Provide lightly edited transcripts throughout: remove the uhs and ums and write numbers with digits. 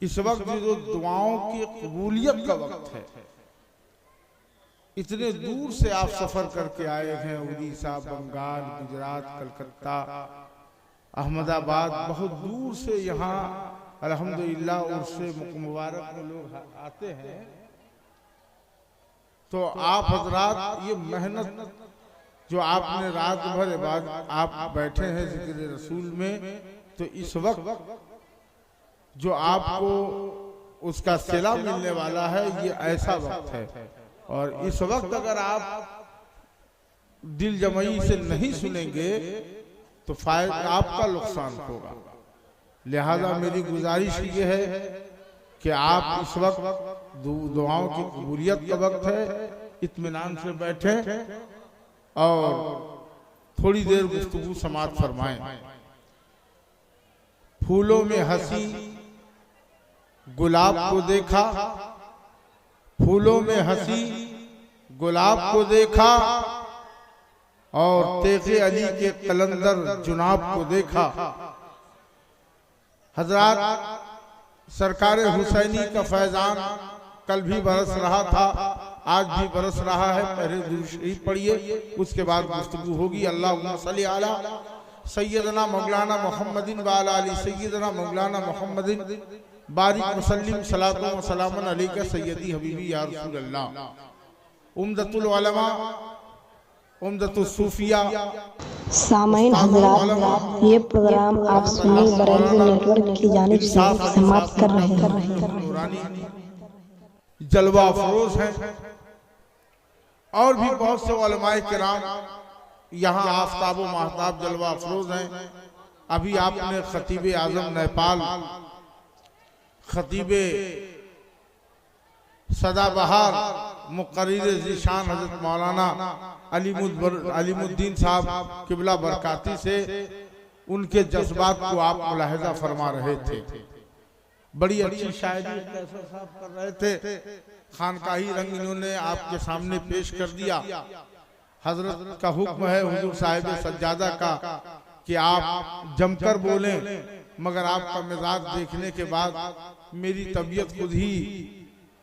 इस वक्त जो दुआओं की कबूलियत का वक्त है, इतने दूर से आप सफर करके आए हैं, उड़ीसा, बंगाल, गुजरात, कलकत्ता, अहमदाबाद, बहुत दूर से यहाँ अल्हम्दुलिल्लाह उर्से मुबारक में लोग आते हैं। तो आप हजरात ये मेहनत जो आपने रात भर बाद आप बैठे हैं जिक्र रसूल में, तो इस वक्त जो आपको उसका सिला मिलने वाला है, ये ऐसा वक्त है। और इस वक्त अगर आप दिल जमई से नहीं सुनेंगे तो आपका नुकसान होगा। लिहाजा मेरी गुजारिश ये है कि आप इस वक्त दुआओं की कबूलियत का वक्त है, इत्मीनान से बैठे और थोड़ी देर गुफ्तगू समाअत फरमाएं। फूलों में हंसी गुलाब को देखा, फूलों में हंसी गुलाब को देखा, और तेगे अली के कलंदर जुनाब को देखा। हजरात, सरकार हुसैनी का फैजान कल भी बरस रहा था, आज भी बरस रहा है। पहले दुरूद शरीफ पढ़िए, उसके बाद गुफ्तगू होगी। अल्लाहुम्मा सल्ली अला सय्यदना मौलाना मुहम्मदिन व अला आलि सय्यदना मौलाना मुहम्मदिन बारिक वसल्लिम सलातो व सलामन अलैका सय्यदी हबीबी या रसूल अल्लाह। उम्दतुल उलमा, उम्दतुस सूफिया। सामाईन हज़रात, ये प्रोग्राम आप सुन्नी बरेलवी नेटवर्क की जानिब से समाप्त कर रहे हैं। जलवा अफरोज हैं और भी बहुत से उलमाए किराम यहाँ आफ्ताब व महताब जलवा अफरोज हैं। अभी आपने खतीब आजम नेपाल, खतीब सदाबहार मुकर्रिर ज़ीशान हजरत मौलाना अलीमुद्दीन साहब किबला बरकाती से उनके जज्बात को आप मुलाहिजा फरमा रहे थे। बड़ी अच्छी शायरी कैसर साहब कर रहे थे, खानकाही रंग इन्होंने आपके सामने पेश कर दिया। हजरत का हुक्म है हुजूर साहिब सज्जादा का कि आप जमकर बोलें, मगर आपका मिजाज देखने के बाद मेरी तबीयत खुद ही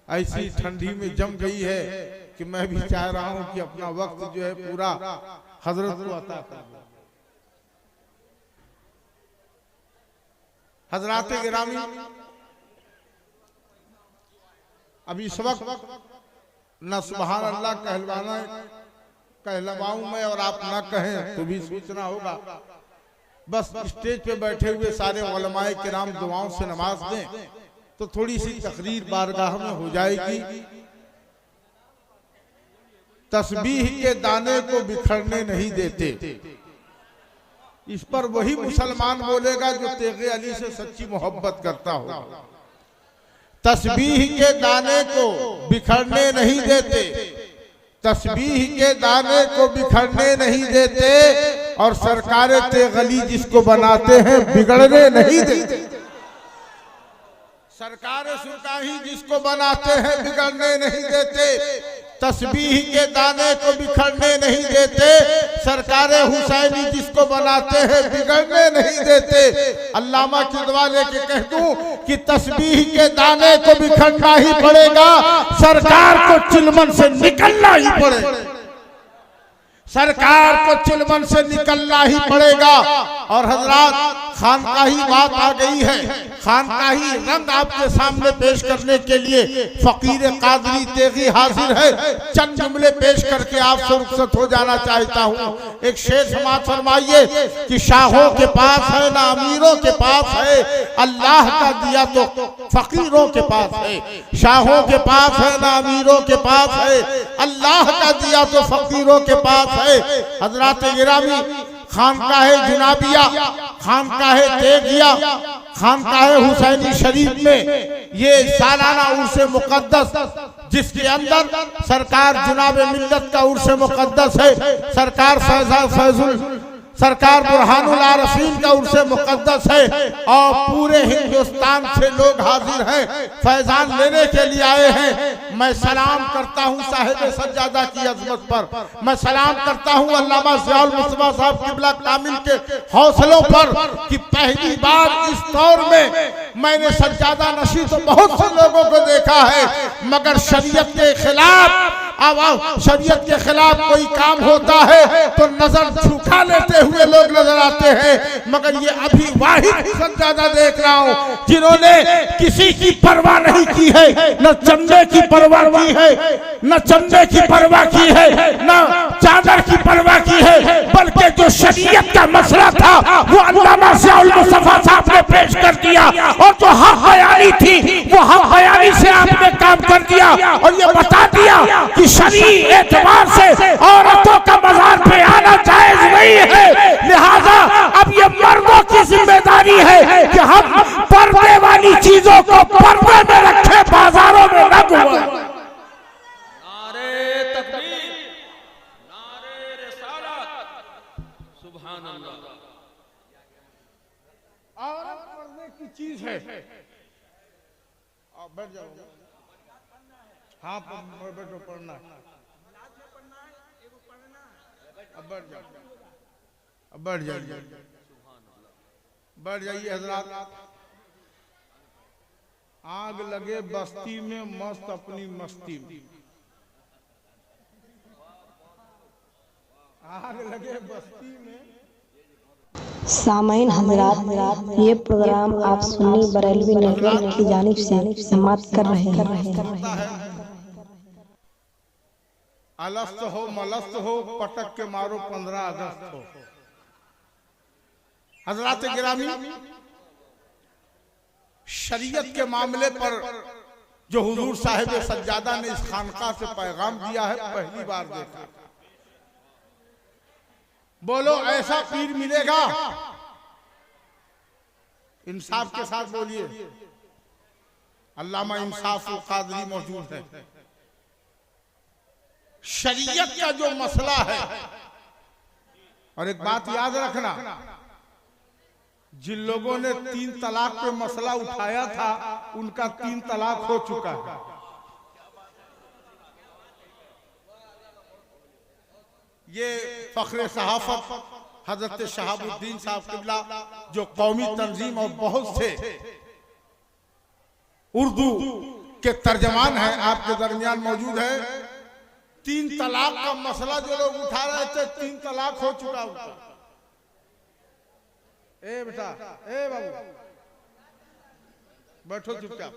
ऐसी ठंडी में जम गई है कि मैं भी चाह रहा हूं कि अपना वक्त जो है पूरा हजरत को अता कर दो। हजरात गिरामी, अभी इस वक्त न सुबहान अल्लाह कहलवाऊं मैं और आप ना कहें तो भी सोचना होगा। बस स्टेज पे बैठे हुए सारे उलमाए किराम दुआओं से नमाज दें तो थोड़ी सी तकरीर बारगाह में हो जाएगी। तस्बीह के दाने को बिखरने नहीं देते, इस पर वही मुसलमान बोलेगा जो तेगे अली से सच्ची मोहब्बत करता हो। तस्बीह के दाने को बिखरने नहीं देते, तस्बीह के दाने को बिखरने नहीं देते, और सरकारे तेगली जिसको बनाते हैं बिगड़ने नहीं देते। सरकारे सुल्तानी जिसको बनाते हैं बिगड़ने नहीं देते, तस्बीह के दाने को बिखरने नहीं देते, सरकारे हुसैनी जिसको बनाते हैं बिगड़ने नहीं देते। अल्लामा की दुआ लेके कह दूं कि तस्बीह के दाने को बिखरना ही पड़ेगा, सरकार को चिलमन से निकलना ही पड़ेगा, सरकार को चिलमन से निकलना ही पड़ेगा। और हजरात, खानकाही बात आ गई है, खानकाही रंग आपके सामने पेश करने के लिए फकीर कादरी तेगी हाजिर है। चंद जुमले पेश करके आपसे रुखसत हो जाना चाहता हूँ। एक शेर समाअत फरमाइए कि शाहों के पास है ना अमीरों के पास है, अल्लाह का दिया तो फकीरों के पास है। शाहों के पास है ना अमीरों के पास है, अल्लाह का दिया तो फकीरों के पास है। हजरात गिरामी, खानकाहे जुनाबिया, खानकाहे तेगिया, खानकाहे हुसैनी शरीफ में ये सालाना उर्से मुकद्दस, जिसके अंदर सरकार जुनाब मिल्लत का उर्से मुकद्दस है, सरकार सरकार बुरहानुल आरफीन का उर्स मुकद्दस है और पूरे हिंदुस्तान से लोग हाजिर हैं, फैजान लेने के लिए आए हैं। मैं सलाम करता हूं साहिब सज्जादा की अजमत पर, मैं सलाम करता हूं अल्लामा ज़ियाउल मुस्तफा साहब किबला कामिल के हौसलों पर कि पहली बार इस दौर में मैंने सज्जादा नशी तो बहुत से लोगों को देखा है, मगर शरीयत के खिलाफ शरीयत के खिलाफ कोई काम होता है तो नजर झुका लेते हुए लोग नजर आते हैं, मगर ये अभी वाहिद सज्जादा देख रहा हूं जिन्होंने किसी की परवाह नहीं की है, न चंदे की परवाह की है, न चंदे की परवाह की है, न चादर की परवाह की है, बल्कि जो शरीयत का मसला था वो अल्लामा ज़ियाउल मुस्तफा साहब ने पेश कर दिया, और जो हक बयानी थी वो हक बयानी से आपने काम कर दिया और ये बता दिया कि शरई एतबार से औरतों का मज़ार पे आना जायज नहीं है। लिहाजा अब ये मर्दों की जिम्मेदारी है कि हम पर्दे वाली चीजों को पर्दे में रखे, बाजारों में न घुमाएं। नारे तकबीर, नारे रिसालत, सुभान अल्लाह। औरत पर्दे की चीज है। बैठ जाओ, हाँ बैठो, पढ़ना है, अब बैठ जाओ, अब बैठ जाइए, बैठ जाइए हजरात। आग लगे बस्ती में मस्त अपनी मस्ती में, आग लगे बस्ती में। सामाइन हजरात, ये प्रोग्राम आप सुन्नी बरेलवी नेटवर्क की जानिब से समाप्त कर रहे हैं। अलस्त हो मलस्त हो, पटक के मारो 15 अगस्त हो। हजरात गिरामी, शरीयत के मामले पर जो हुजूर साहिब सज्जादा ने इस खानका से पैगाम दिया है, पहली बार देखा। बोलो ऐसा पीर मिलेगा? इंसाफ के साथ बोलिए। अल्लामा इंसाफ कादरी मौजूद है। शरीयत का जो मसला है, और एक बात याद रखना, जिन लोगों ने 3 तलाक पे मसला उठाया था उनका 3 तलाक हो चुका है। ये फख्रे सहाफत हजरत शहाबुद्दीन साहब किबला जो कौमी तंजीम और बहुत से उर्दू के तर्जमान हैं, आपके दरमियान मौजूद है। 3 तलाक का मसला जो लोग उठा रहे थे, 3 तलाक हो चुका उनका। ए बेटा, ए बाबू बैठो चुपचाप,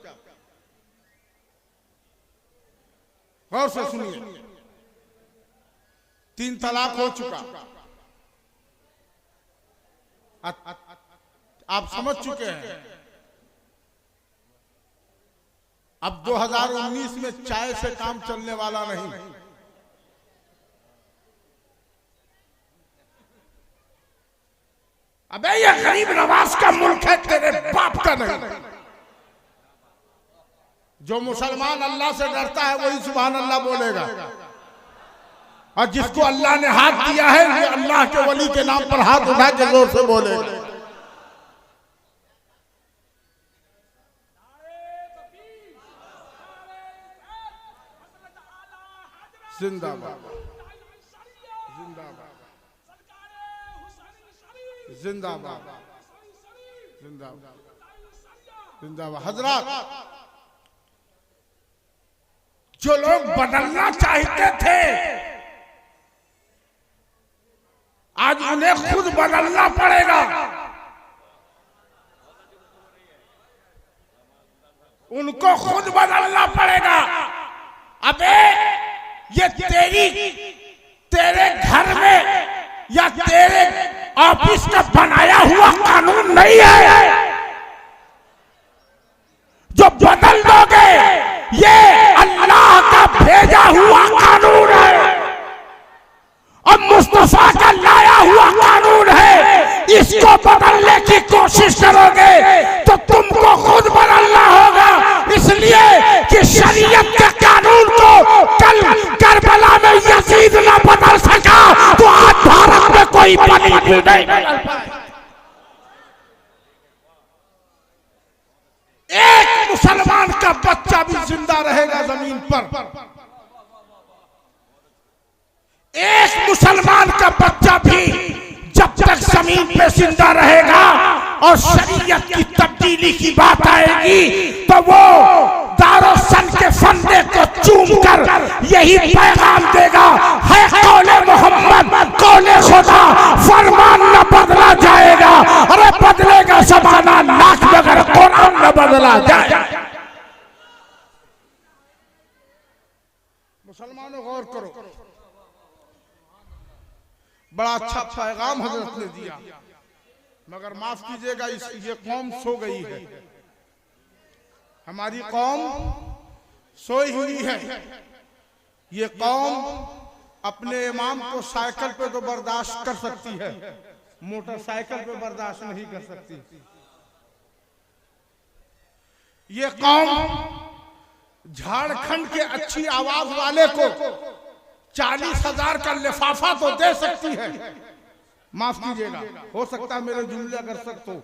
गौर से सुनिए। 3 तलाक हो चुका, आप समझ चुके हैं। अब 2019 में चाय से काम चलने वाला नहीं। अबे ये गरीब नवाज का मुल्क है, तेरे बाप का नहीं। जो मुसलमान अल्लाह से डरता है वही सुभान अल्लाह बोलेगा, और जिसको अल्लाह ने हाथ दिया है वो अल्लाह के वली के नाम पर हाथ उठा के जोर से बोलेगा। जिंदाबाद, जिंदाबाद, जिंदाबाद, जिंदाबाद, जिंदाबाद। हजरात, जो लोग बदलना चाहते थे आज उन्हें खुद बदलना पड़ेगा। उनको खुद बदलना पड़ेगा। अबे ये तेरे घर में या तेरे ऑफिस का बनाया हुआ कानून नहीं है जो बदल दोगे, ये अल्लाह का भेजा हुआ कानून है और मुस्तफा का लाया हुआ कानून है। इसको बदलने की कोशिश करोगे तो तुमको खुद बदलना होगा, इसलिए कि शरीयत के कानून को कल करबला में यजीद न बदल सका तो आज भारत में कोई कोई बलि भी नहीं बदल पाए। एक मुसलमान का बच्चा भी जिंदा रहेगा जमीन पर, एक मुसलमान का बच्चा भी जब तक जमीन पे जिंदा रहेगा और शरीयत की तब्दीली की बात आएगी तो वो दारुसन के फंदे को चूम कर यही पैगाम देगा, है कौले मोहम्मद कौले खुदा, फरमान न बदला जाएगा। अरे बदलेगा ज़माना लाख मगर कुरान न बदला जाए। मुसलमानों गौर करो, बड़ा अच्छा पैगाम हजरत ने दिया, मगर माफ कीजिएगा ये कौम सो गई है, हमारी कौम सोई हुई है। ये कौम अपने इमाम को साइकिल पे तो बर्दाश्त कर सकती है, मोटरसाइकिल पे बर्दाश्त नहीं कर सकती। ये कौम झारखंड के अच्छी आवाज वाले को 40,000 का लिफाफा तो दे सकती है, माफ कीजिएगा, हो सकता है मेरे जुमले अगर सख्त हो,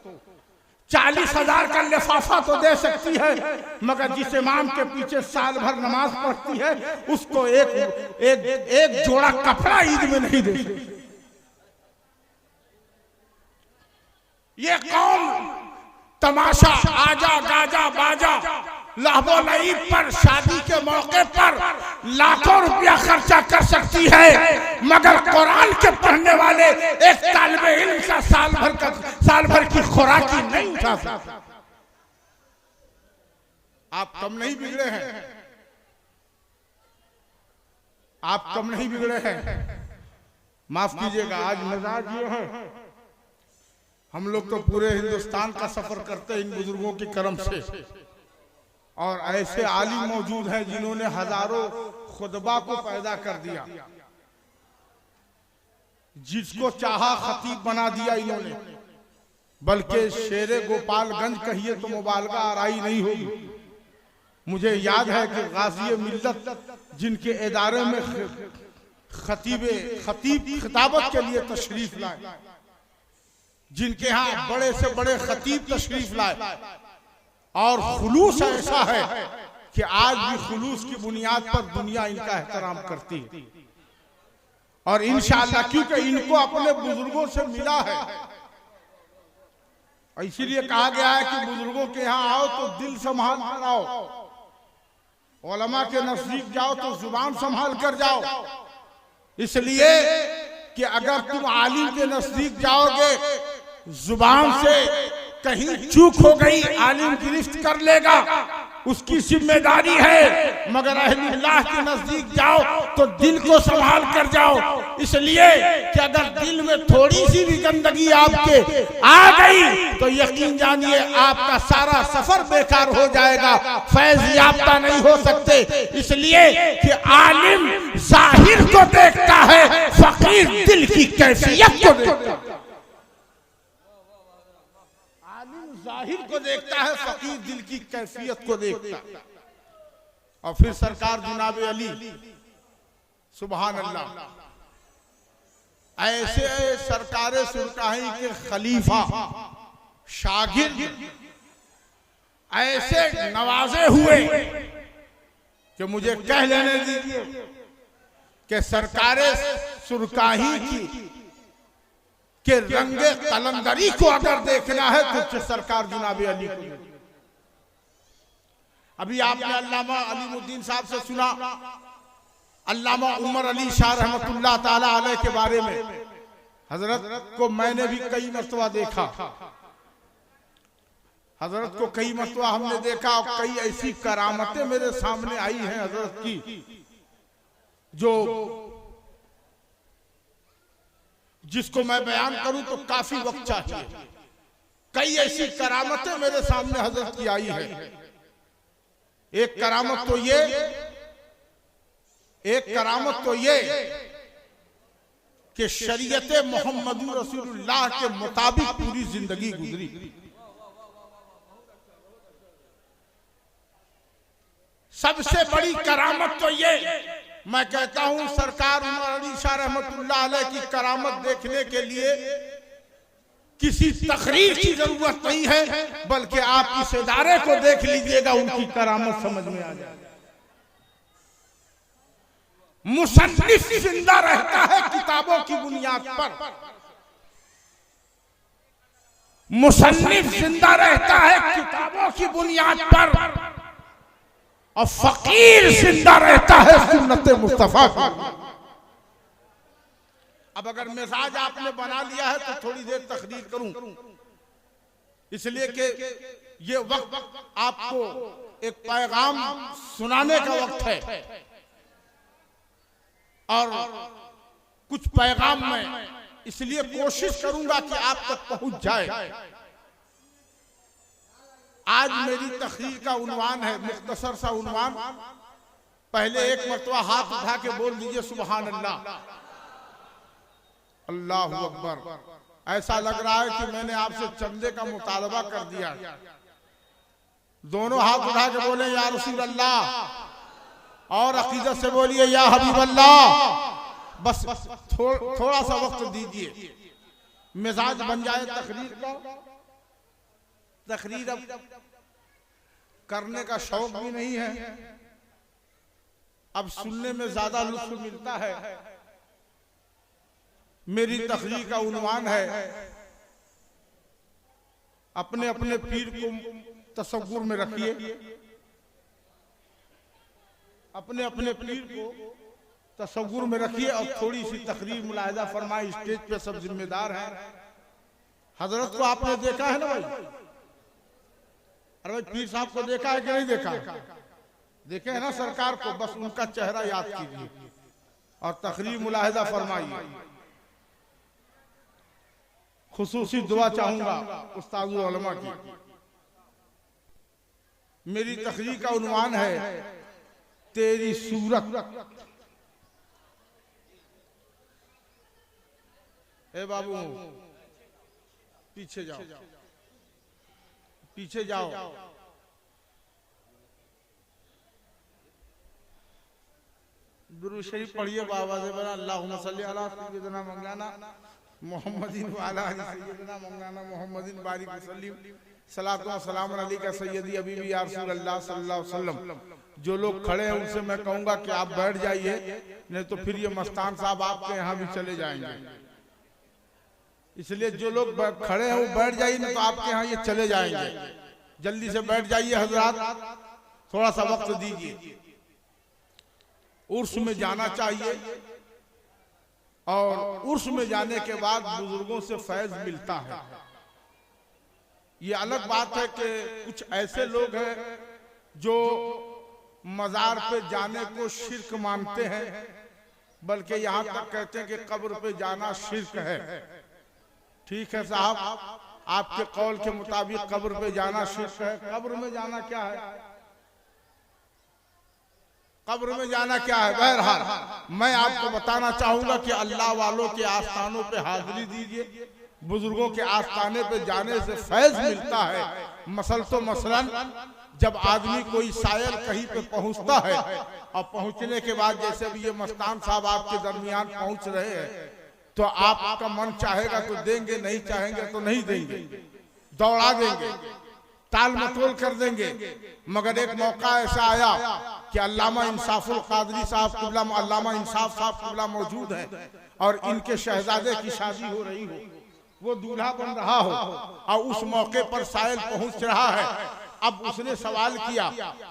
40,000 का लिफाफा तो दे सकती है, मगर जिस इमाम के पीछे साल भर नमाज पढ़ती है उसको एक जोड़ा कपड़ा ईद में नहीं दे सकती। ये कौम तमाशा, आजा गाजा बाजा, लहबो नईब पर शादी के मौके पर लाखों रुपया खर्चा कर सकती है, मगर कुरान के पढ़ने वाले एक तालिबे इल्म का साल भर की खुराकी नहीं उठा सकता। आप कम नहीं बिगड़े हैं, आप कम नहीं बिगड़े हैं। माफ कीजिएगा, आज मिजाज ये है, हम लोग तो पूरे हिंदुस्तान का सफर करते हैं इन बुजुर्गों के करम से, और ऐसे आलिम मौजूद हैं जिन्होंने हजारों खुतबा को पैदा कर दिया, जिसको चाहा खतीब बना दिया इन्होंने, बल्कि शेरे गोपालगंज कहिए तो मुबालगा आराई नहीं होगी। मुझे याद है कि गाजी मिल्लत जिनके इदारे में खतीब खिताबत के लिए तशरीफ लाए, जिनके यहाँ बड़े से बड़े खतीब तशरीफ लाए, और खुलूस ऐसा है कि आज भी खुलूस की बुनियाद पर दुनिया इनका एहतराम करती है, और इंशाअल्लाह क्योंकि इनको अपने बुजुर्गों से मिला है, इसीलिए कहा गया है कि बुजुर्गों के यहाँ आओ तो दिल संभाल कर आओ, उलमा के नजदीक जाओ तो जुबान संभाल कर जाओ। इसलिए कि अगर तुम आलिम के नजदीक जाओगे, जुबान से कहीं चूक हो गई, आलिम गिरफ्त कर लेगा, उसकी जिम्मेदारी है, मगर अहलुल्लाह के नजदीक जाओ तो दिल को संभाल कर जाओ। इसलिए कि अगर दिल में थोड़ी सी भी गंदगी आपके आ गई तो यकीन जानिए आपका सारा सफर बेकार हो जाएगा, फैज याफ्ता नहीं हो सकते। इसलिए कि आलिम जाहिर को देखता है, फकीर दिल की कैफियत को देखता है। जाहिर को देखता है, फकीर दिल की कैफियत को देखता है। और फिर सरकार जनाब अली सुभान अल्लाह, ऐसे सरकार सुल्तानी के खलीफा शागिर्द ऐसे नवाजे हुए कि मुझे कह लेने दीजिए कि सरकार सुरकाही की के रंगे कलंदरी को अगर देखना है तो सरकार जनाब अली को। अभी आपने अल्लामा अलीमुद्दीन साहब से सुना, अल्लामा उमर अली शाह रहमतुल्लाह ताला अलैह के बारे में। हजरत को मैंने भी कई मर्तबा देखा, हजरत को कई मर्तबा हमने देखा, और कई ऐसी करामतें मेरे सामने आई हैं हजरत की जो जिसको मैं बयान करूं तो काफी वक्त चाहिए। कई ऐसी करामतें मेरे सामने हजरत की आई है। एक करामत तो ये कि शरीयत मोहम्मद रसूलुल्लाह के मुताबिक पूरी जिंदगी गुजरी। सबसे बड़ी करामत तो ये मैं कहता हूं सरकार उमर अली शाह रहमतुल्लाह अलैह की करामत देखने के लिए किसी तकरीर की जरूरत नहीं है, बल्कि आप इस इदारे को देख लीजिएगा, उनकी करामत समझ में आ जाएगी। मुसन्निफ जिंदा रहता है किताबों की बुनियाद पर, मुसन्निफ जिंदा रहता है किताबों की बुनियाद पर, और फकीर जिंदा रहता है सुन्नत मुस्तफा की। अब अगर मिजाज आपने बना लिया है तो थोड़ी देर तकरीर करूं, इसलिए कि ये वक्त आपको एक पैगाम सुनाने का वक्त है, और कुछ पैगाम में इसलिए कोशिश करूंगा कि आप तक पहुंच जाए। आज मेरी तकरीर का उन्वान है, मुख्तसर सा उन्वान। पहले एक मरतबा हाथ उठा के बोल दीजिए सुभान अल्लाह, अल्लाह अकबर। ऐसा लग रहा है कि मैंने आपसे चंदे का मुतालबा कर दिया। दोनों हाथ उठा के बोले या रसूल अल्लाह, और अकीदत से बोलिए या हबीब अल्लाह। बस थोड़ा सा वक्त दीजिए, मिजाज बन जाए तकरीर का। तकरीर अब करने का शौक भी नहीं है, अब सुनने में ज्यादा लुत्फ मिलता है। मेरी तकरीर का उन्वान है अपने अपने पीर को तसव्वुर में रखिए, अपने अपने पीर को तसव्वुर में रखिए, और थोड़ी सी तकरीर मुलाहिजा फरमाए। स्टेज पे सब जिम्मेदार हैं। हजरत को आपने देखा है ना भाई? अरे भाई पीर साहब को देखा है कि नहीं देखा? देखे है ना सरकार को? बस उनका चेहरा याद कीजिए और तकरीर मुलाहिजा फरमाइए। खुसूसी दुआ चाहूंगा उस्ताद उलमा की। मेरी तकरीर का उन्वान है तेरी सूरत। ए बाबू पीछे जाओ, पीछे जाओ। दुरूद शरीफ पढ़िए बाबा से बना अल्लाहुम्मा सल्ली अला सय्यिदना मौलाना मोहम्मदिन व अला आलि सय्यिदना मौलाना मोहम्मदिन बारिक वसल्लिम सलातो व सलाम अलैका सय्यदी हबीबी या रसूल अल्लाह सल्लल्लाहु अलैहि वसल्लम। जो लोग खड़े हैं उनसे मैं कहूंगा कि आप बैठ जाइए, नहीं तो फिर ये मस्तान साहब आपके यहाँ भी चले जाएंगे। इसलिए जो लोग खड़े हैं वो बैठ जाइए, नहीं तो आपके यहाँ ये चले जाएंगे। जल्दी से बैठ जाइए हजरात, थोड़ा सा वक्त दीजिए। उर्स में जाना चाहिए, और उर्स में जाने के बाद बुजुर्गों से फैज मिलता है। ये अलग बात है कि कुछ ऐसे लोग हैं जो मजार पे जाने को शिर्क मानते हैं, बल्कि यहाँ तक कहते हैं कि कब्र पे जाना शिर्क है। ठीक है साहब, आपके कौल के मुताबिक कब्र पे जाना शिर्क है। कब्र में जाना क्या है? कब्र में जाना क्या है? बहरहाल मैं आपको बताना चाहूंगा कि अल्लाह वालों के आस्थानों पे हाजिरी दीजिए। बुजुर्गों के आस्थाने पे जाने से फैज मिलता है। मसलन जब आदमी कोई सायल कहीं पे पहुंचता है, और पहुंचने के बाद जैसे भी ये मस्तान साहब आपके दरमियान पहुंच रहे हैं, तो आपका मन चाहेगा तो देंगे, नहीं चाहेंगे तो नहीं देंगे, दौड़ा देंगे, ताल मटोल कर देंगे। मगर एक मौका ऐसा आया कि अल्लामा इंसाफुल कादरी साहब क़िबला, अल्लामा इंसाफ साहब क़िबला मौजूद हैं, और इनके शहजादे की शादी हो रही हो, वो दूल्हा बन रहा हो, और उस मौके पर सायल पहुंच रहा है। अब उसने सवाल किया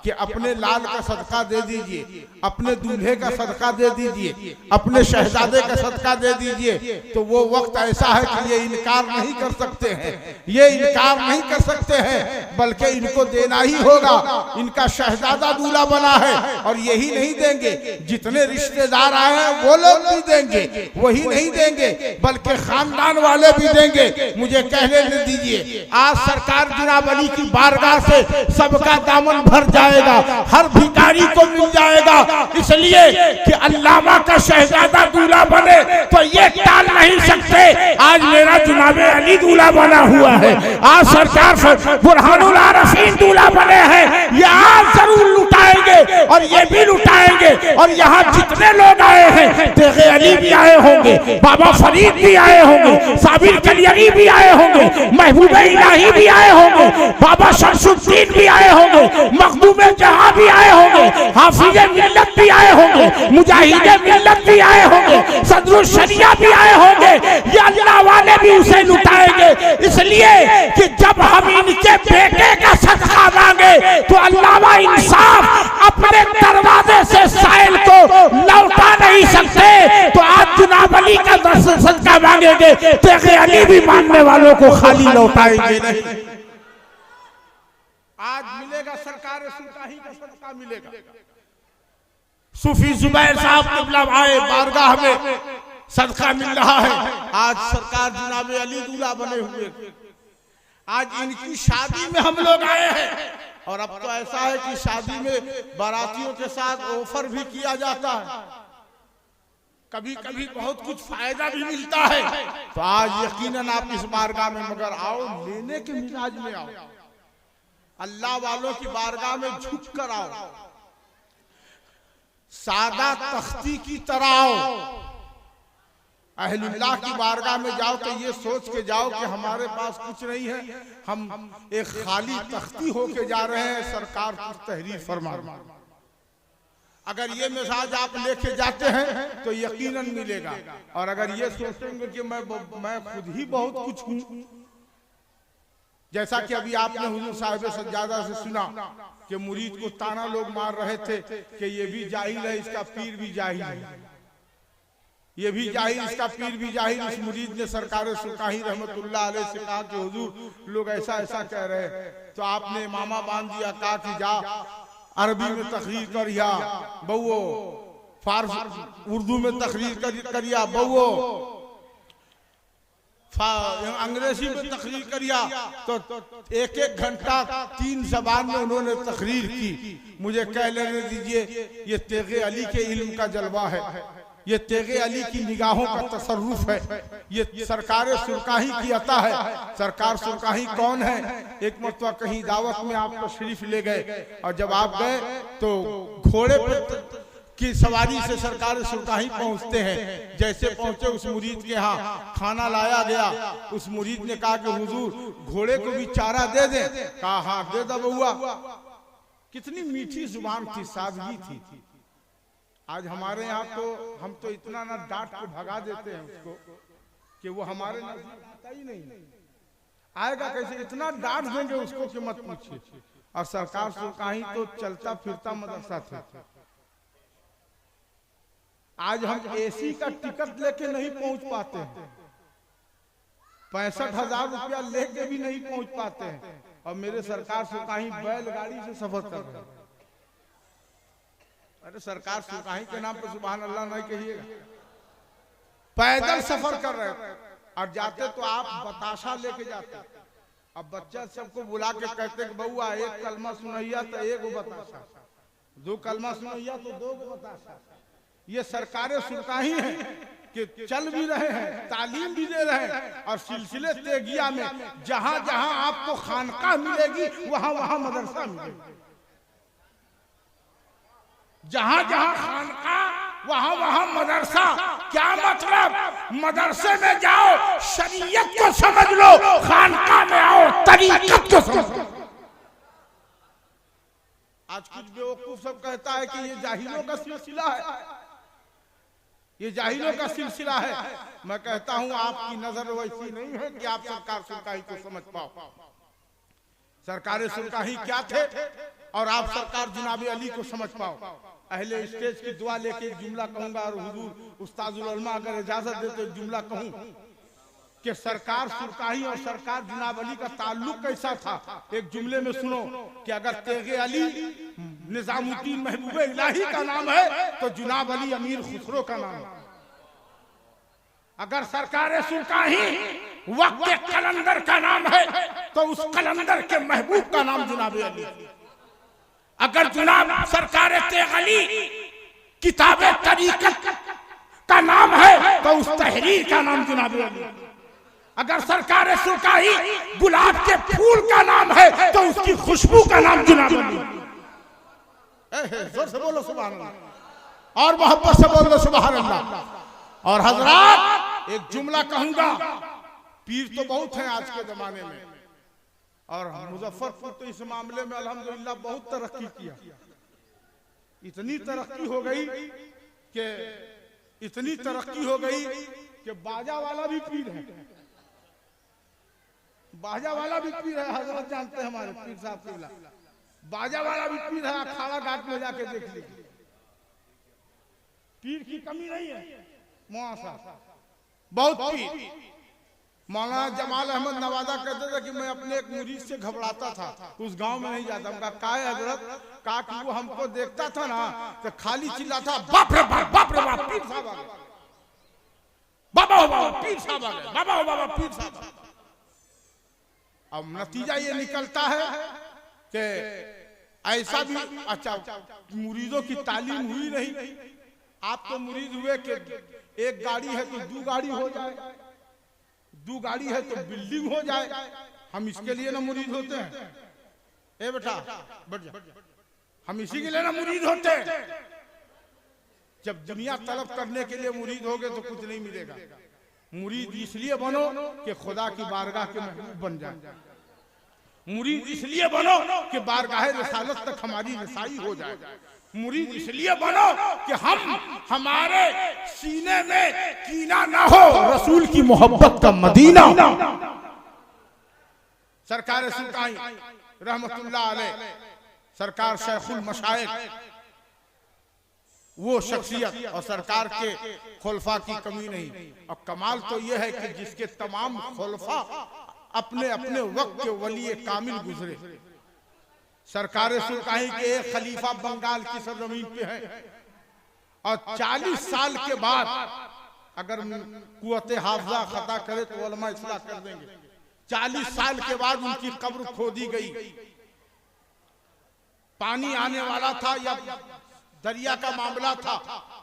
कि अपने लाल का सदका दे दीजिए, अपने दूल्हे का सदका दे दीजिए, अपने शहजादे का सदका दे दीजिए। तो वो वक्त ऐसा है कि ये इनकार नहीं कर सकते हैं, ये इनकार नहीं कर सकते हैं, बल्कि इनको देना ही होगा। इनका शहजादा दूल्हा बना है, और यही नहीं देंगे, जितने रिश्तेदार आए हैं वो लोग भी देंगे। वही नहीं देंगे बल्कि खानदान वाले भी देंगे। मुझे कहने दीजिए, आज सरकार जनाब अली की बारगाह से सबका दामन भर जाएगा, हर भिखारी को मिल जाएगा। इसलिए कि अल्लामा का शहजादा दूल्हा बने तो ये टाल नहीं सकते। आज मेरा जनाबे अली दूल्हा बना हुआ है, आज सरकार बुरहानुल आरफीन दूल्हा बने हैं। ये आज जरूर लुटाएंगे, और ये भी लुटाएंगे, और यहाँ जितने लोग आए हैं, तेगे अली भी आए होंगे, बाबा फरीद भी आए होंगे, साबिर कलियरी भी आए होंगे, महबूब इलाही भी आए होंगे, बाबा शमसुद्दीन भी आए होंगे, मखदूम जहां भी आए होंगे, हाफिज मिल्लत भी आए होंगे, मुजाहिद मिल्लत भी आए होंगे, सदरुल शरिया भी आए होंगे। ये अल्लाह वाले भी उसे लुटाएंगे, इसलिए कि जब हम इनके बेटे का सदका मांगे तो अल्लाह इंसाफ अपने दरवाजे से साइल को लौटा नहीं सकते। तो आज जनाब अली का सदका मांगेंगे, तेगे अली भी मांगने वालों को खाली लौटाएंगे नहीं। आज मिलेगा सरकार सुल्तानी का सदका मिलेगा। सूफी जुबैर साहब किबला आए बारगाह में, सदका मिल रहा है। आज सरकार जनाब अली दूल्हा बने हुए, आज इनकी शादी में हम लोग आए हैं। और अब तो ऐसा है कि शादी में बारातियों के साथ ऑफर भी किया जाता है, कभी कभी बहुत कुछ फायदा भी मिलता है। तो आज यकीनन आप इस बारगाह में मगर आओ, लेने के मिजाज में आओ, अल्लाह वालों की बारगाह में झुक कर आओ, सादा तख्ती की तरह आओ। अहलुल्लाह की बारगाह में जाओ तो ये सोच के जाओ कि हमारे पास कुछ नहीं है, हम एक खाली तख्ती होके जा रहे हैं, सरकार की तहरीर फरमा। अगर ये मिजाज आप लेके जाते हैं तो यकीनन मिलेगा। और अगर ये सोचेंगे कि मैं खुद ही बहुत कुछ हूं, जैसा कि अभी आपने हुजूर साहिब सज्जादा से सुना कि मुरीद को ताना लोग मार रहे थे कि ये भी जाहिल है, इसका पीर भी जाहिल है, ये भी जाहिल, इसका पीर भी जाहिल। इस मुरीद ने सरकार सुल्तानी रहमतुल्लाह अलैह से कहा कि हुजूर लोग ऐसा ऐसा कह रहे हैं। तो आपने मामा बांध दिया, कहा कि जा अरबी में तकरीर करिया बउओ, फारसी उर्दू में तकरीर करिया बउओ, अंग्रेजी में तकरीर करिया। तो एक एक घंटा 3 ज़बान में उन्होंने तकरीर की। मुझे कह लेने दीजिए, ये तेगे अली के इल्म का जलवा है, ये तेगे अली की निगाहों का तसर्रुफ है, ये सरकार सुल्तानी की अता है। सरकार सुल्तानी कौन है? एक मरतबा कहीं दावत में आप तशरीफ ले गए, और जब आप गए तो घोड़े पर की सवारी से सरकार सुल्तानी पहुंचते हैं। जैसे पहुंचे उस मुरीद के यहाँ खाना लाया गया। उस मुरीद ने कहा कि हुजूर घोड़े को भी चारा दे दे। कहा हाँ दे दो बउआ। कितनी मीठी जुबान थी, सादगी थी। आज हमारे यहाँ तो हम तो इतना ना डांट के भगा देते हैं उसको कि वो हमारे नजदीक आता ही नहीं, आएगा कैसे, इतना डांट देंगे उसको कि मत पूछिए। और सरकार सुल्तानी तो चलता फिरता मदरसा था। आज हम एसी का टिकट लेके नहीं पहुंच पाते हैं, 65,000 रुपया लेके भी नहीं पहुंच पाते हैं। और मेरे सरकार सुल्तानी बैलगाड़ी से सफर कर रहे हैं। अरे सरकार सुल्तानी के नाम पे सुभान अल्लाह नहीं कहिएगा, पैदल सफर कर रहे हैं। और जाते तो आप बताशा लेके जाते। अब बच्चा सबको बुला के कहते कि बउआ एक कलमा सुनैया तो एक बताशा, 2 कलमा सुनैया तो 2 बताशा। ये सरकार सुल्तानी है कि चल भी रहे हैं, तालीम भी दे रहे हैं। और सिलसिले तेगिया में जहां जहां आपको खानका मिलेगी वहां वहां मदरसा मिलेगा, जहां जहां खानका वहां वहां मदरसा। क्या मतलब? मदरसे में जाओ शरीयत को समझ लो, खानका में आओ तरीकत को समझ लो। आज कुछ बेवकूफ सब कहता है कि ये जाहिलों का सिलसिला है, ये जाहिलों का सिलसिला है। मैं कहता हूं आपकी नजर वैसी नहीं है कि आप सरकार सुल्तानी को समझ पाओ। सरकार सुल्तानी क्या थे और आप सरकार जनाब अली को समझ पाओ। अहले स्टेज की दुआ लेके एक जुमला कहूंगा, और हुजूर उस्ताजुल उलमा अगर इजाजत दे तो जुमला कहूं कि सरकार सुल्तानी और सरकार जनाब अली का ताल्लुक कैसा था। एक जुमले में सुनो कि अगर तेगे अली निजामुद्दीन महबूब इलाही का नाम है तो जनाब अली अमीर खुसरो का नाम है। अगर सरकार सुल्तानी वक्त कलंदर का नाम है तो उस कलंदर के महबूब का नाम जनाब अली। अगर जनाब सरकार तेग अली किताब तरीकत का नाम है तो उस तहरीर का नाम जनाब अली। अगर सरकार सुल्तानी गुलाब के फूल का नाम है तो उसकी खुशबू का नाम जनाब अली। जोर से बोलो सुभान अल्लाह। और मोहब्बत से बोल दो सुभान अल्लाह। और हजरात एक जुमला कहूंगा, पीर तो बहुत हैं आज के जमाने में, और मुजफ्फरपुर तो इस मामले में अल्हम्दुलिल्लाह बहुत तरक्की किया। इतनी तरक्की हो गई कि इतनी तरक्की हो गई कि बाजा वाला भी पीर है, बाजा वाला भी पीर है। हजरत जानते हैं हमारे पीर साहब किबला, बाजा वाला भी पीर है। अखाड़ा घाट में जाके देख लीजिए, पीर की कमी नहीं है। मौलाना साहब बहुत पीर। मौलाना जमाल अहमद नवादा कहते थे कि मैं अपने एक मुरीद से घबराता था, उस गांव में नहीं जाता। उनका का है हजरत? कहा कि वो हमको देखता था ना तो खाली चिल्लाता, बाप रे बाप, बाप रे बाप, पीर साहब आ गए, बाबा हो बाबा पीर साहब आ गए, बाबा हो बाबा पीर साहब। अब नतीजा ये निकलता है कि ऐसा भी अच्छा मुरीदों की तालीम हुई नहीं। आप तो मुरीद हुए कि एक गाड़ी है तो 2 गाड़ी हो जाए, 2 गाड़ी है तो बिल्डिंग हो जाए। हम इसके लिए ना मुरीद होते हैं। ए बेटा बढ़ जा, हम इसी के लिए ना मुरीद होते हैं। जब दुनिया तलब करने के लिए मुरीद होगे तो कुछ नहीं मिलेगा। मुरीद इसलिए बनो कि खुदा की बारगाह के महबूब बन जाए। मुरीद इसलिए बनो कि बारगाह रिसालत तक हमारी रसाई हो जाए। मुरीद इसलिए बनो कि हमारे सीने में कीना ना हो, रसूल की मोहब्बत का मदीना। सरकार सुल्तानी रहमतुल्लाह अलैह, सरकार शेखुल मशाइख, वो शख्सियत और सरकार के खुलफा की कमी नहीं। और कमाल तो यह है कि जिसके तमाम खुलफा अपने अपने वक्त के वली कामिल गुजरे। सरकार सुल्तानी के एक खलीफा बंगाल की सरजमीन पे है, और 40 साल के बाद अगर कुव्वते हाफजा खता करे तो उलमा इस्लाह कर देंगे। 40 साल के बाद उनकी कब्र खोदी गई। पानी आने वाला था या दरिया का मामला था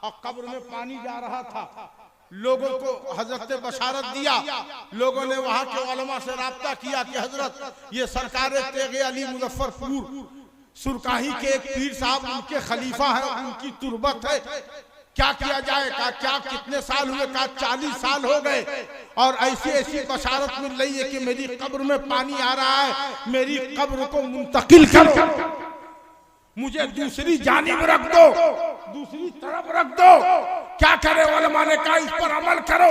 और कब्र में पानी जा रहा था। लोगों को हजरत बशारत दिया। लोगों ने वहां के उलमा से राब्ता किया कि हजरत ये सरकार तेगे अली मुजफ्फरपुर सुरकाही के एक पीर साहब उनके खलीफा है, उनकी तुरबत है, क्या किया जाए? कहा क्या कितने साल हुए? कहा 40 साल हो गए और ऐसी ऐसी बशारत मिल रही है कि मेरी कब्र में पानी आ रहा है, मेरी कब्र को मुंतकिल करो, मुझे दूसरी जानिब रख दो, दूसरी तरफ रख दो। क्या करे? उलमा ने कहा इस पर अमल करो।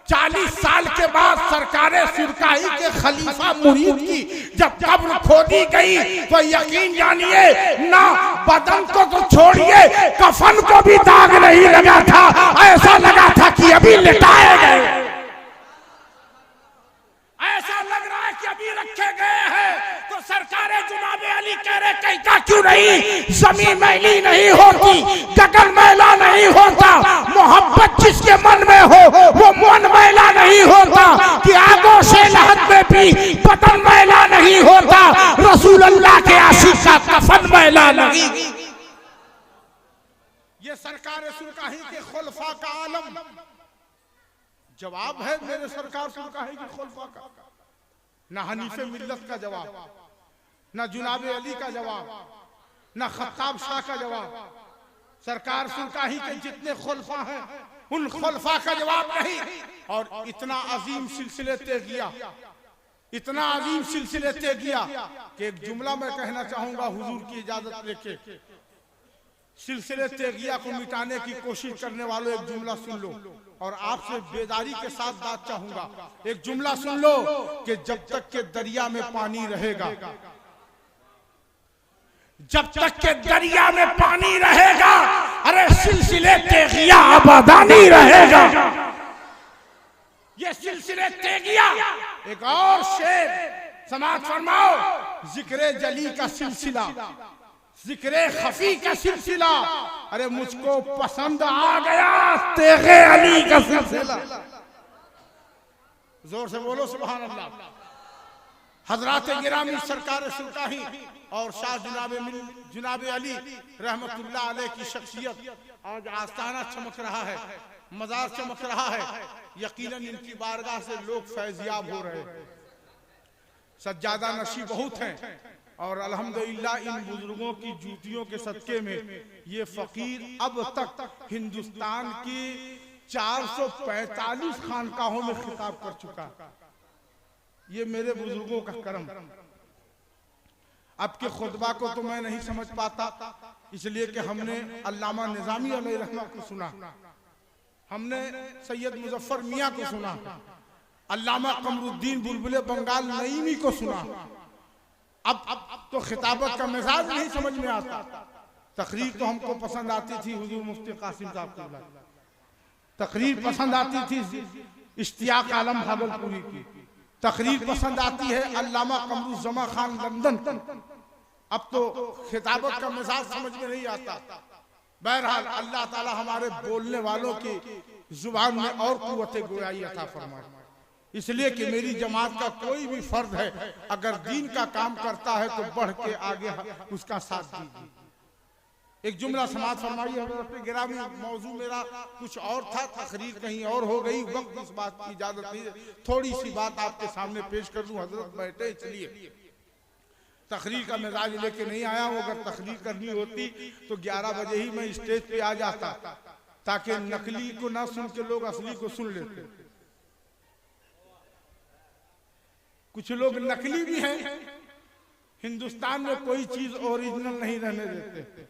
40 साल के बाद सरकारे सुरकाही के खलीफा मुरीद की जब कब्र खोदी गई तो यकीन जानिए ना बदन को तो छोड़िए कफन को भी दाग नहीं लगा था। ऐसा लगा था कि अभी लिटाए गए, ऐसा लग रहा है कि अभी रखे गए हैं। तो सरकारे जुनाबे अली कह रहे कहता क्यों नहीं? जमीन मैली नहीं होती, गगन मैला नहीं होता, मोहब्बत जिसके मन में हो वो मन मैला नहीं होता, कि आगोश लहद में भी बदन मैला नहीं होता, रसूल अल्लाह के आशिक का कफन मैला नहीं। ये सरकार सुरकाही के खुलफा का आलम जवाब है मेरे सरकार सुरकाही के खुलफा का। ना हनीफे मिल्लत का जवाब, ना जुनाबे अली का जवाब, ना खत्ताब शाह का जवाब। सरकार सुल्तानी के जितने खुलफा हैं उन खुलफा का जवाब नहीं। और इतना अजीम सिलसिले तय किया, इतना अजीम सिलसिले तय किया कि एक जुमला मैं कहना चाहूंगा हुजूर की इजाजत लेके। सिलसिले तेगिया को मिटाने की कोशिश करने वालों एक जुमला सुन लो और आपसे बेदारी के साथ बात चाहूंगा। एक जुमला सुन लो कि जब तक के दरिया में पानी रहेगा, जब तक के दरिया में पानी रहेगा, अरे सिलसिले तेगिया आबादानी रहेगा। ये सिलसिले तेगिया। एक और शेर समाज फरमाओ, जिक्रे जली का सिलसिला, जिक्रे खफी का सिलसिला, अरे मुझको पसंद आ गया तेगे अली का सिलसिला। जोर से बोलो सुभान अल्लाह। हजरात गिरामी सरकार सुल्तानी और शाह जुनाबे अली रहमतुल्लाह अलैह की शख्सियत आज आस्ताना चमक रहा है, मजार चमक रहा है। यकीनन इनकी बारगाह से लोग फैजियाब हो रहे हैं। सज्जादा नशी बहुत हैं, और अल्हम्दुलिल्लाह इन बुजुर्गों की जूतियों के सदके में ये फकीर अब तक हिंदुस्तान की 445 खानकाहों में खिताब कर चुका। ये मेरे बुजुर्गों का करम। आपके खुतबा को तो मैं नहीं समझ पाता, इसलिए कि हमने अल्लामा निजामी अलैहि रहमत को सुना, हमने सैयद मुजफ्फर मियाँ को सुना, अल्लामा कमरुद्दीन बुलबुले बंगाल नईमी को सुना। अब तो खिताबत का मिजाज नहीं समझ में आता। तकरीर तो हमको पसंद आती थी हुजूर मुफ्ती कासिम साहब की, तकरीर पसंद आती थी इश्तियाक आलम भागलपुरी की, तकरीर पसंद आती है अल्लामा कमरुज़्ज़मा खान लंदन। अब तो खिताबत का मिजाज समझ में नहीं आता। बहरहाल अल्लाह ताला हमारे बोलने वालों की जुबान में और कुव्वत गोयाई अता फरमाए। इसलिए कि मेरी जमात का कोई भी फर्द है अगर दीन का काम करता है तो बढ़ के आगे उसका साथ दीजिए। एक जुमला समाज फरमाइए हज़रत गिरामी। मौजू मेरा कुछ और था, तकरीर कहीं और हो गई, वक्त इस बात की इजाजत नहीं। थोड़ी सी बात आपके सामने पेश कर दूं। हजरत बैठे इसलिए तकरीर का मिजाज लेके नहीं आया हूं। अगर तकरीर करनी होती तो 11 बजे ही मैं स्टेज पे आ जाता, ताकि नकली को ना सुन के लोग असली को सुन लेते। कुछ लोग नकली भी हैं, हिंदुस्तान में कोई चीज ओरिजिनल नहीं रहने देते।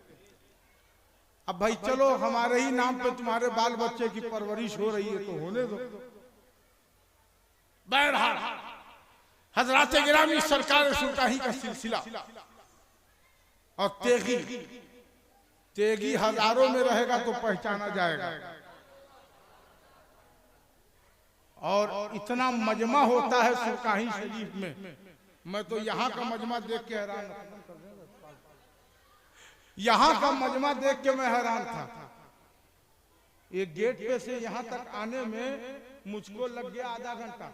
अब भाई चलो हमारे ही नाम पे तुम्हारे बाल बच्चे की परवरिश हो रही है तो होने दो। बहरहाल हजरात गिरामी सरकार सुल्तानी का सिलसिला और तेगी हजारों में रहेगा तो पहचाना जाएगा। और इतना मजमा होता है सुल्तानी शरीफ में, मैं तो यहाँ का मजमा देख के हैरान, यहाँ का मजमा देख के मैं हैरान था। एक गेट पे से यहाँ तक आने में मुझको लग गया आधा घंटा।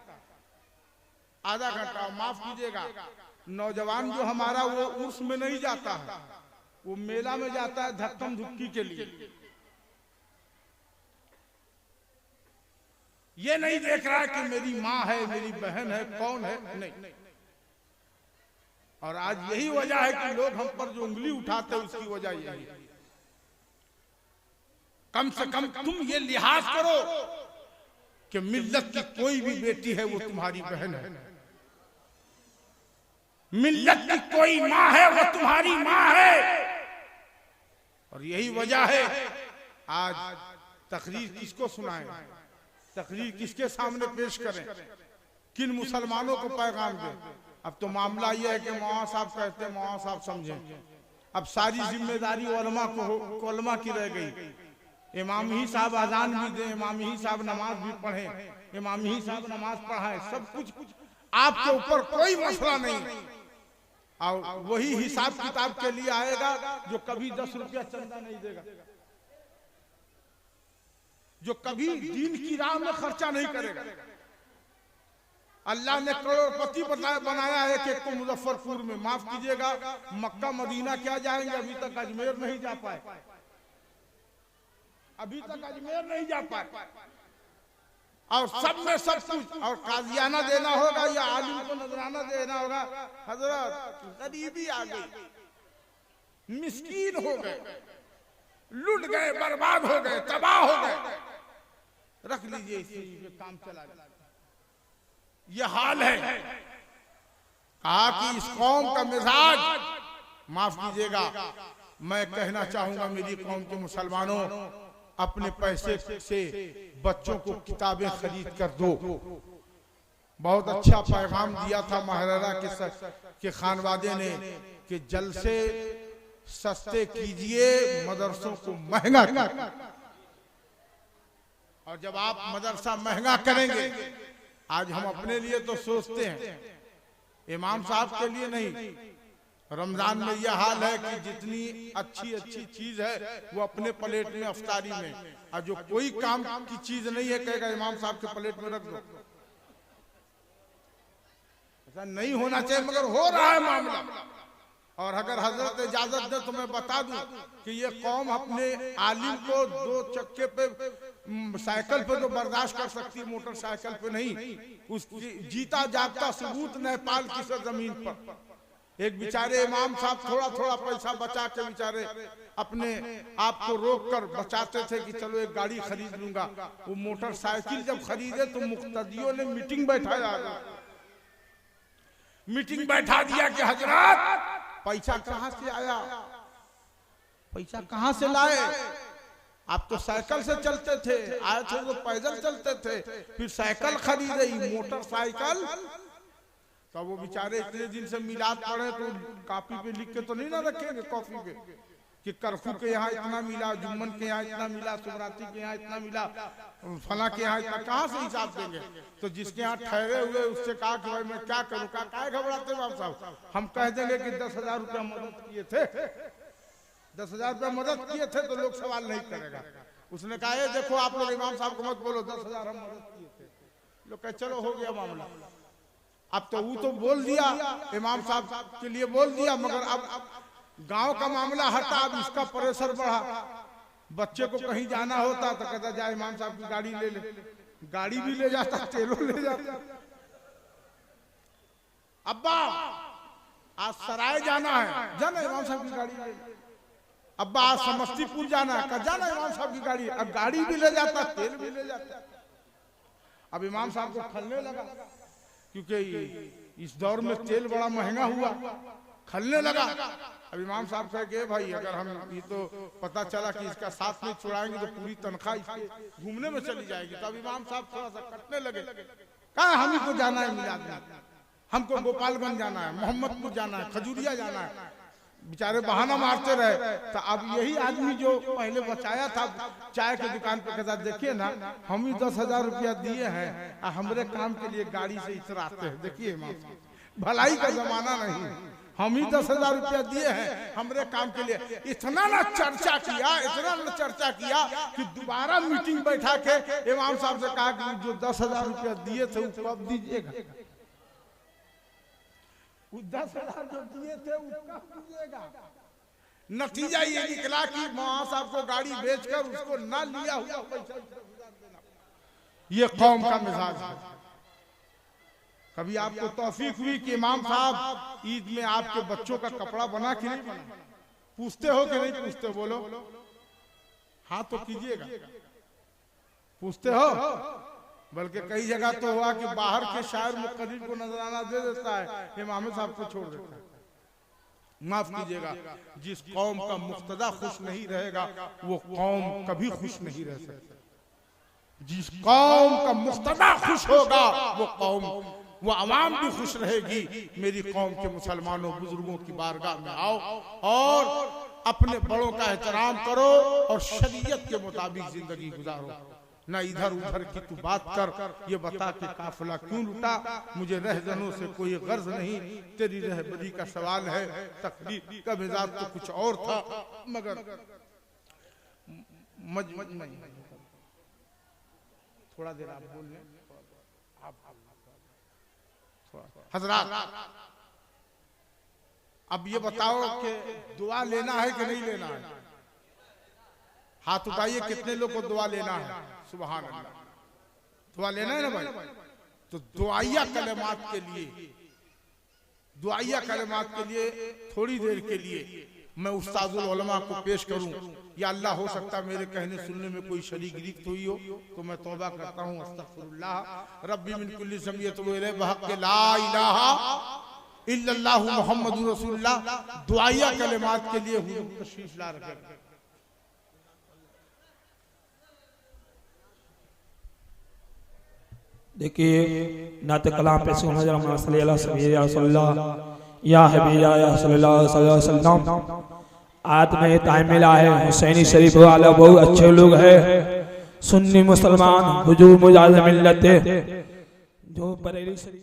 माफ कीजिएगा, नौजवान जो हमारा वो उर्स में नहीं जाता है, वो मेला में जाता है धक्कम धुक्की के लिए। ये नहीं देख रहा है कि मेरी माँ है, मेरी बहन है, कौन है, नहीं। और आज यही वजह है कि लोग हम पर जो उंगली उठाते हैं उसकी वजह यही है। कम से कम तुम ये लिहाज करो कि मिल्लत की कोई भी बेटी है वो तुम्हारी बहन है, मिल्लत की कोई माँ है वो तुम्हारी माँ है। और यही वजह है आज तकरीर किसको सुनाएं, तकरीर किसके सामने पेश करें, किन मुसलमानों को पैगाम दें। अब तो मामला यह है कि मौलाना साहब कहते हैं, मौलाना साहब समझें। अब सारी जिम्मेदारी उलमा की रह गई। इमाम ही साहब अजान भी दें, इमाम ही साहब नमाज भी पढ़ें, इमाम ही साहब नमाज पढ़ाएं, सब कुछ आपके ऊपर कोई मसला नहीं। और वही हिसाब किताब के लिए आएगा जो कभी 10 रुपया चंदा नहीं देगा, जो कभी दीन की राह में खर्चा नहीं करेगा। अल्लाह ने करोड़पति बनाया है कि एक तो मुजफ्फरपुर में, माफ कीजिएगा मक्का मदीना क्या जाएंगे, अभी तक अजमेर नहीं जा पाए, अभी तक अजमेर नहीं जा पाए। और सब में सब कुछ, और काजियाना देना होगा या आलिम को नजराना देना होगा। हजरत गरीबी आ गई, मिस्कीन हो गए, लुट गए, बर्बाद हो गए, तबाह हो गए। रख लीजिए इसी पे काम चला जाए। ये हाल है। कहा कि इस कौम का मिजाज, माफ कीजिएगा मैं कहना चाहूंगा मेरी कौम के मुसलमानों, अपने पैसे से बच्चों को किताबें खरीद कर दो। बहुत अच्छा पैगाम दिया था महाराजा के खानवादे ने कि जलसे सस्ते कीजिए, मदरसों को महंगा कीजिए। और जब आप मदरसा महंगा करेंगे, आज हम अपने लिए तो सोचते हैं, इमाम साहब के लिए नहीं। रमजान में यह हाल है कि जितनी अच्छी अच्छी चीज है वो अपने प्लेट में अफ्तारी में, और जो कोई काम की चीज नहीं है कहेगा इमाम साहब के प्लेट में रख दो। ऐसा नहीं होना चाहिए, मगर हो रहा है मामला। और अगर हजरत इजाजत दे तो मैं बता दूं कि ये कौम अपने आलिम को 2 चक्के पे साइकिल पे तो बर्दाश्त कर सकती है, मोटरसाइकिल पे नहीं। उसकी जीता जागता सबूत नेपाल की सरजमीन पर एक बेचारे इमाम साहब थोड़ा थोड़ा पैसा बचा के बेचारे अपने आप को रोक कर बचाते थे कि चलो एक गाड़ी खरीद लूंगा। वो मोटरसाइकिल जब खरीदे तो मुक्तदियों ने मीटिंग बैठाया, मीटिंग बैठा दिया कि हजरत पैसा कहां से आया, पैसा कहां से लाए? आप तो साइकिल से चलते थे, आए थे तो पैदल चलते थे, फिर साइकिल खरीदे, मोटरसाइकिल। तो वो बेचारे इतने दिन से मिलाद पढ़े तो कॉपी पे लिख के तो नहीं ना रखेंगे कॉपी पे कि करफू के यहाँ इतना मिला, जुम्मन के यहाँ इतना मिला, शिवरात्रि के यहाँ इतना मिला, फला के यहाँ इतना, कहाँ से हिसाब देंगे? तो जिसके यहाँ ठहरे हुए उससे कहा कि भाई मैं क्या करूँ, क्या घबराते बाप साहब, हम कह देंगे कि 10,000 रुपया मदद किए थे, 10,000 रुपया मदद किए थे तो लोग सवाल नहीं करेगा। उसने कहा ये देखो आप लोग इमाम साहब को मत बोलो 10,000 हम मदद किए थे। लोग कहे चलो हो गया मामला। अब तो वो तो बोल दिया, इमाम साहब के लिए बोल दिया, मगर अब गांव का मामला हटा, अब इसका प्रेशर बढ़ा। बच्चे को कहीं जाना होता तो कहता जा इमाम साहब की गाड़ी ले ले, गाड़ी भी ले जाता, तेलों ले जाता। अब्बा आज सराय जाना है, जाना इमाम साहब की गाड़ी ले ले। अब्बा आज समस्तीपुर जाना है, जाना इमाम साहब की गाड़ी, अब गाड़ी भी ले जाता, तेल भी ले जाता। अब इमाम साहब को खलने लगा, क्योंकि इस दौर में तेल बड़ा महंगा हुआ, खलने लगा। अब इमाम साहब कहे कि भाई अगर हम ये तो पता चला कि इसका साथ नहीं छुड़ाएंगे तो पूरी तनख्वाह इसके घूमने में चली जाएगी। तो अब इमाम साहब थोड़ा सा कटने लगे, कहा हम ही को जाना है मिलाद में, हमको गोपालगंज जाना है, मोहम्मदपुर जाना है, खजूरिया जाना है। बेचारे बहाना मारते रहे। तो अब यही आदमी जो पहले बचाया था चाय के दुकान पे कहता देखिए ना हम ही 10,000 रुपया दिए हैं, हमारे काम के लिए गाड़ी से इतराते हैं। देखिए भलाई का जमाना नहीं, हम ही 10,000 रुपया दिए हैं हमारे काम के लिए। इतना ना चर्चा किया, इतना ना चर्चा किया कि दोबारा मीटिंग बैठा के इमाम साहब से कहा कि जो 10,000 रुपया दिए थे उसको अब दीजिएगा, 10,000 जो दिए थे उसका दीजिएगा। नतीजा ये निकला कि मौलाना साहब को गाड़ी बेचकर उसको ना लिया हुआ पैसा देना। ये कौम का मिजाज है। कभी आपको तौफीक हुई कि इमाम साहब ईद में आपके बच्चों का कपड़ा बना कि नहीं बना? पूछते हो कि नहीं पूछते? बोलो हाँ तो कीजिएगा। पूछते हो? बल्कि कई जगह तो हुआ कि बाहर के शायर मुकर्रिर को नजराना दे देता है, इमाम साहब को छोड़ देता है। माफ कीजिएगा, जिस कौम का मुक्तदा खुश नहीं रहेगा वो कौम कभी खुश नहीं रह सकती। जिस कौम का मुक्तदा खुश होगा वो कौम, वो अवाम भी खुश रहेगी। मेरी कौम के मुसलमानों बुजुर्गों की बारगाह में आओ और अपने बड़ों का एहतराम करो और शरीयत के मुताबिक जिंदगी गुजारो। ना इधर उधर की तू बात कर, ये बता के काफिला क्यों लुटा, मुझे रहजनों से कोई गर्ज नहीं, तेरी रहबरी का सवाल है। तकदीर का मिजाज तो कुछ और था, मगर थोड़ा देर आप बोल लें। हजरात अब ये बताओ कि दुआ लेना है कि नहीं लेना है? हाथ उठाइए कितने लोग को दुआ लेना है? सुभान अल्लाह, दुआ लेना है ना भाई? तो दुआइया कलमात के लिए, दुआइया कलमात के लिए थोड़ी देर के लिए मैं उस्ताजुल उलमा को पेश करूं। या अल्लाह हो सकता है मेरे कहने सुनने में कोई शरीक गिरफ्त हुई हो तो मैं तौबा करता हूं। अस्तगफिरुल्लाह रब्बी मिन कुल्ली ज़म्बियत व इलैहि बहक़ ला इलाहा इल्लल्लाहु मुहम्मदुर रसूलुल्लाह। दुआइया कलमात के लिए हुजूर तशरीफ ला रखे। देखिए नात कलाम पे या हबीबा या सल्लल्लाहु अलैहि वसल्लम आज में टाइम मिला है। हुसैनी शरीफ वाला बहुत अच्छे लोग हैं, सुन्नी मुसलमान हुजूर मुजाहिद मिल्लत जो बरेली शरीफ